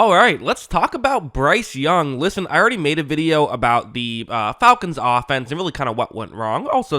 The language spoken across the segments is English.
All right, let's talk about Bryce Young. Listen, I already made a video about the Falcons offense and really kind of what went wrong. Also,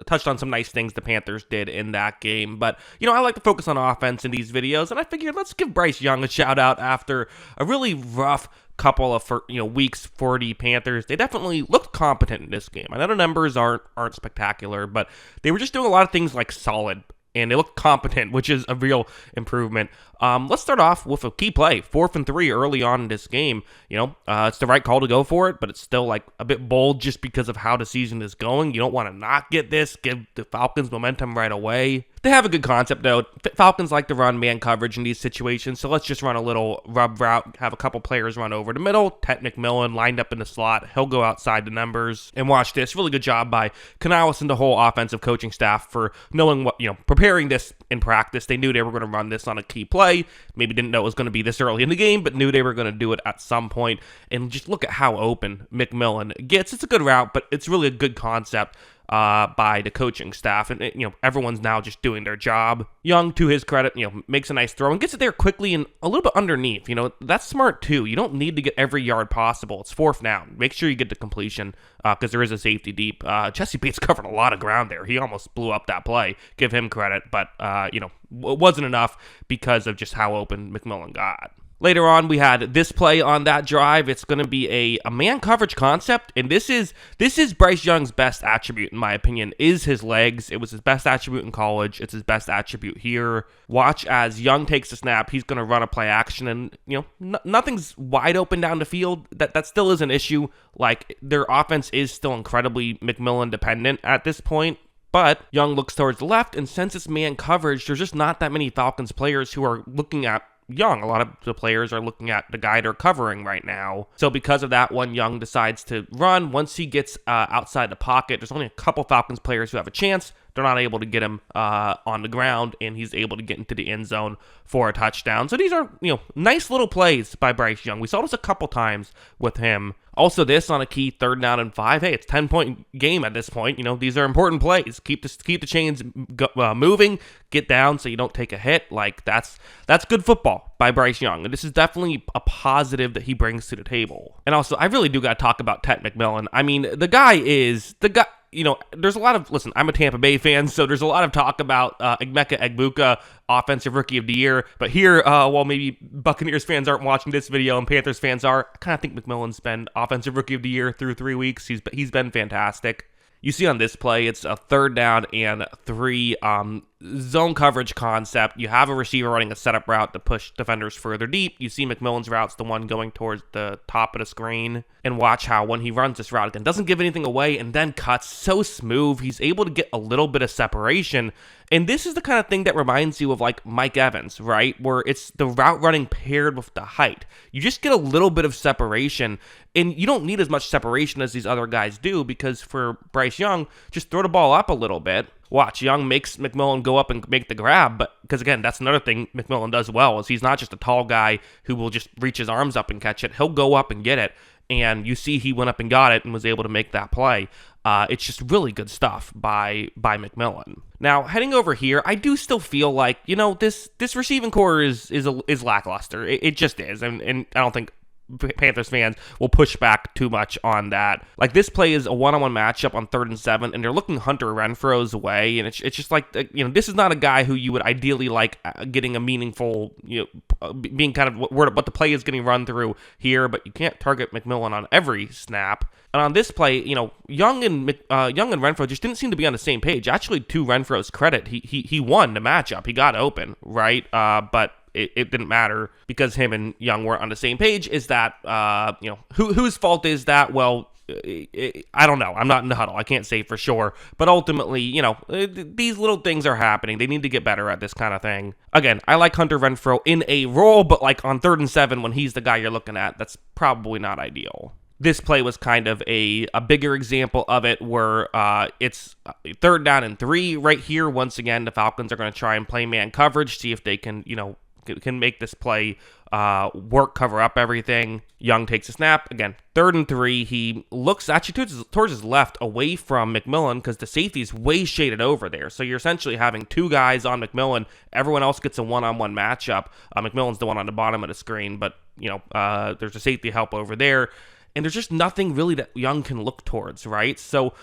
touched on some nice things the Panthers did in that game. But, I like to focus on offense in these videos, and I figured let's give Bryce Young a shout out after a really rough couple of weeks for the Panthers. They definitely looked competent in this game. I know the numbers aren't spectacular, but they were just doing a lot of things like solid. And they look competent, which is a real improvement. Let's start off with a key play. 4th and 3 early on in this game. It's the right call to go for it, but it's still like a bit bold just because of how the season is going. You don't want to not get this, give the Falcons momentum right away. They have a good concept, though. Falcons like to run man coverage in these situations, so let's just run a little rub route, have a couple players run over the middle. McMillan lined up in the slot. He'll go outside the numbers. And watch this. Really good job by Canales and the whole offensive coaching staff for knowing what, preparing this in practice. They knew they were going to run this on a key play. Maybe didn't know it was going to be this early in the game, but knew they were going to do it at some point. And just look at how open McMillan gets. It's a good route, but it's really a good concept by the coaching staff, and everyone's now just doing their job. Young, to his credit, makes a nice throw and gets it there quickly and a little bit underneath. That's smart too. You don't need to get every yard possible. It's 4th down. Make sure you get the completion because there is a safety deep. Jesse Bates covered a lot of ground there. He almost blew up that play. Give him credit, but it wasn't enough because of just how open McMillan got. Later on, we had this play on that drive. It's going to be a man coverage concept, and this is Bryce Young's best attribute, in my opinion, is his legs. It was his best attribute in college. It's his best attribute here. Watch as Young takes the snap. He's going to run a play action, and nothing's wide open down the field. That still is an issue. Like, their offense is still incredibly McMillan dependent at this point. But Young looks towards the left, and since it's man coverage, there's just not that many Falcons players who are looking at Young. A lot of the players are looking at the guy they're covering right now. So because of that, when Young decides to run, once he gets outside the pocket, there's only a couple Falcons players who have a chance. They're not able to get him on the ground, and he's able to get into the end zone for a touchdown. So these are, nice little plays by Bryce Young. We saw this a couple times with him. Also, this on a key 3rd down and 5. Hey, it's 10-point game at this point. These are important plays. Keep the chains moving. Get down so you don't take a hit. Like, that's good football by Bryce Young. And this is definitely a positive that he brings to the table. And also, I really do got to talk about McMillan. I mean, the guy. There's a lot of, listen, I'm a Tampa Bay fan, so there's a lot of talk about Emeka Egbuka, Offensive Rookie of the Year. But here, while maybe Buccaneers fans aren't watching this video and Panthers fans are, I kind of think McMillan's been Offensive Rookie of the Year through 3 weeks. He's been fantastic. You see on this play, it's a 3rd down and 3 zone coverage concept. You have a receiver running a setup route to push defenders further deep. You see McMillan's route's the one going towards the top of the screen. And watch how when he runs this route, again, doesn't give anything away and then cuts so smooth. He's able to get a little bit of separation. And this is the kind of thing that reminds you of like Mike Evans, right? Where it's the route running paired with the height. You just get a little bit of separation, and you don't need as much separation as these other guys do because for Bryce Young, just throw the ball up a little bit. Watch, Young makes McMillan go up and make the grab, but because again, that's another thing McMillan does well, is he's not just a tall guy who will just reach his arms up and catch it. He'll go up and get it, and you see he went up and got it and was able to make that play. It's just really good stuff by McMillan. Now, heading over here, I do still feel like, this receiving core is lackluster. It just is, and I don't think Panthers fans will push back too much on that. Like, this play is a one-on-one matchup on 3rd and 7, and they're looking Hunter Renfro's way, and it's just like, this is not a guy who you would ideally like getting a meaningful, being kind of what the play is getting run through here, but you can't target McMillan on every snap. And on this play, Young and Renfro just didn't seem to be on the same page. Actually, to Renfro's credit, he won the matchup. He got open, right? But it didn't matter because him and Young weren't on the same page. Is that, whose fault is that? Well, I don't know. I'm not in the huddle. I can't say for sure. But ultimately, these little things are happening. They need to get better at this kind of thing. Again, I like Hunter Renfro in a role, but like on 3rd and 7, when he's the guy you're looking at, that's probably not ideal. This play was kind of a bigger example of it where it's 3rd down and 3 right here. Once again, the Falcons are going to try and play man coverage, see if they can make this play work, cover up everything. Young takes a snap. Again, 3rd and 3. He looks actually towards his left away from McMillan because the safety's way shaded over there. So you're essentially having 2 guys on McMillan. Everyone else gets a one-on-one matchup. McMillan's the one on the bottom of the screen, but there's a safety help over there, and there's just nothing really that Young can look towards, right? So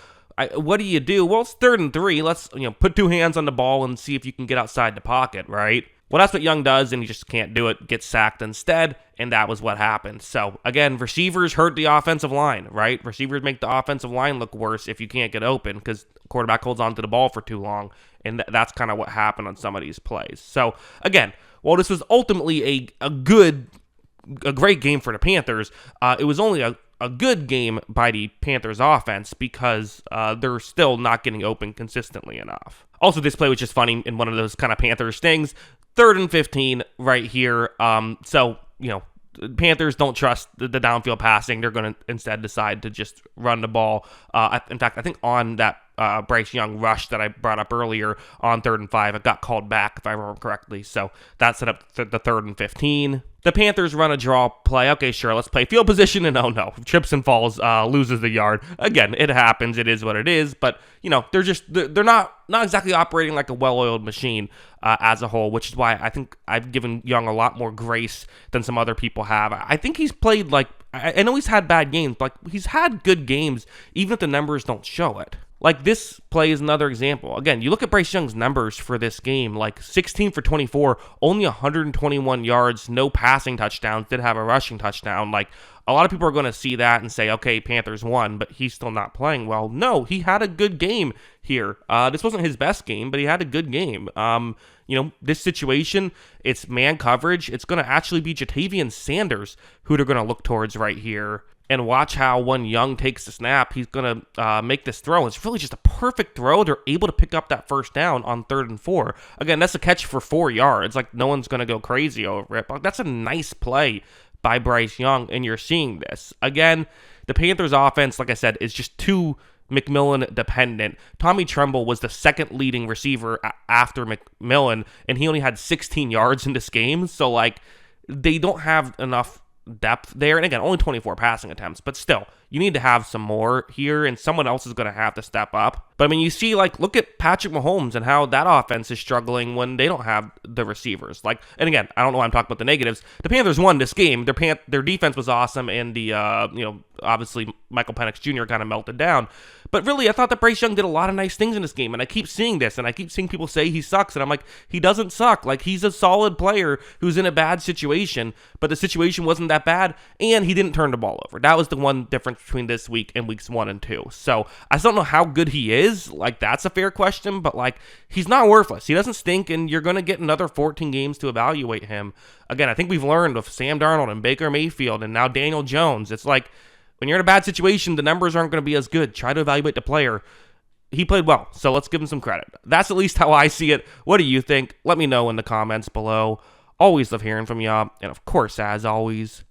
what do? Well, it's 3rd and 3. Let's, put 2 hands on the ball and see if you can get outside the pocket, right? Well, that's what Young does, and he just can't do it. Gets sacked instead, and that was what happened. So, again, receivers hurt the offensive line, right? Receivers make the offensive line look worse if you can't get open because the quarterback holds on to the ball for too long, and that's kind of what happened on some of these plays. So, again, while this was ultimately a great game for the Panthers, it was only a good game by the Panthers offense because they're still not getting open consistently enough. Also, this play was just funny in one of those kind of Panthers things. 3rd and 15 right here. Panthers don't trust the downfield passing. They're going to instead decide to just run the ball. In fact, I think on that Bryce Young rush that I brought up earlier on 3rd and 5, it got called back if I remember correctly. So that set up the 3rd and 15. The Panthers run a draw play. Okay, sure, let's play field position, and oh no, trips and falls, loses the yard. Again, it happens. It is what it is. But they're not exactly operating like a well-oiled machine as a whole, which is why I think I've given Young a lot more grace than some other people have. I think he's played I know he's had bad games, but he's had good games, even if the numbers don't show it. Like, this play is another example. Again, you look at Bryce Young's numbers for this game, 16 for 24, only 121 yards, no passing touchdowns, did have a rushing touchdown. A lot of people are going to see that and say, okay, Panthers won, but he's still not playing well. No, he had a good game here. This wasn't his best game, but he had a good game. This situation, it's man coverage. It's going to actually be Jatavian Sanders who they're going to look towards right here. And watch how when Young takes the snap, he's going to make this throw. It's really just a perfect throw. They're able to pick up that first down on 3rd and 4. Again, that's a catch for 4 yards. No one's going to go crazy over it. But that's a nice play by Bryce Young, and you're seeing this. Again, the Panthers offense, like I said, is just too McMillan dependent. Tommy Tremble was the 2nd leading receiver after McMillan, and he only had 16 yards in this game. So, they don't have enough depth there. And again, only 24 passing attempts, but still, you need to have some more here, and someone else is going to have to step up. But you see, look at Patrick Mahomes and how that offense is struggling when they don't have the receivers. And again, I don't know why I'm talking about the negatives. The Panthers won this game. Their defense was awesome, and the obviously Michael Penix Jr. kind of melted down. But really, I thought that Bryce Young did a lot of nice things in this game, and I keep seeing this, and I keep seeing people say he sucks, and I'm like, he doesn't suck. He's a solid player who's in a bad situation, but the situation wasn't that bad, and he didn't turn the ball over. That was the one difference between this week and weeks 1 and 2. So I still don't know how good he is. That's a fair question, but he's not worthless. He doesn't stink, and you're going to get another 14 games to evaluate him. Again, I think we've learned with Sam Darnold and Baker Mayfield and now Daniel Jones, it's when you're in a bad situation, the numbers aren't going to be as good. Try to evaluate the player. He played well, so let's give him some credit. That's at least how I see it. What do you think? Let me know in the comments below. Always love hearing from y'all. And of course, as always,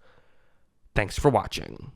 thanks for watching.